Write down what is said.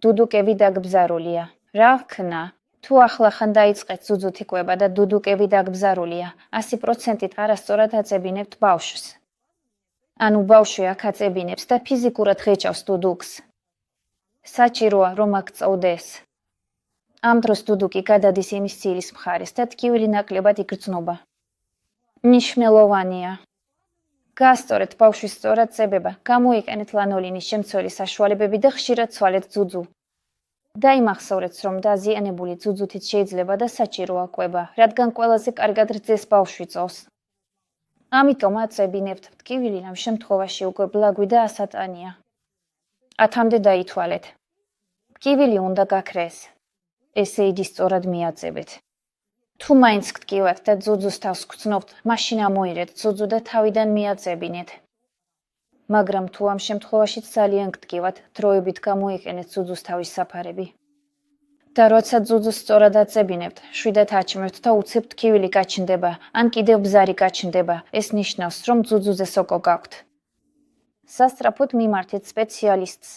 დუდუკები დაგბზარულია. რა ხნა? თუ ახლახან დაიწყეთ ძუძუთ იკვება და დუდუკები დაგბზარულია, 100%-ით არასწორად აწებინებთ ბავშვს. ანუ ბავშვი აქ აწებინებს და ფიზიკურად ღეჭავს დუდუკს. საჭიროა, რომ აქ-წოვდეს. ამ დროს დუდუკი გადადის იმის ცილის მხარეს და ტკივილი ნაკლებად იგრძნობა. მნიშვნელოვანია. გასწორეთ ბავშვის სწორად წებება, გამოიყენეთ ლანოლინის შემცველი საშუალებები და ხშირად ცვალეთ ძუძუ. დაიმახსოვრეთ, რომ დაზიანებული ძუძუთით შეიძლება და საჭიროა კვება, რადგან ყველაზე კარგად რძეს ბავშვი წოვს. ამიტომ აწებინებთ, ტკივილი ამ შემთხვევაში უკვე ბლაგვი და ასატანია. 10-მდე დაითვალეთ. ტკივილი უნდა გაქრეს. ესე იგი სწორად მიაწებეთ. თუ მაინც გტკივათ და ძუძუს თავს გრძნობთ, მაშინ ამოიღეთ ძუძუ და თავიდან მიაწებინეთ. მაგრამ თუ ამ შემთხვევაშიც ძალიან გტკივათ, დროებით გამოიყენეთ ძუძუს თავის საფარები. და როცა ძუძუს სწორად აწებინებთ, შვიდად აჩმევთ და უცებ ტკივილი გაჩნდება, ან კიდევ ბზარი გაჩნდება, ეს ნიშნავს, რომ ძუძუზე სოკო გაქვთ. სასწრაფოდ მიმართეთ სპეციალისტს.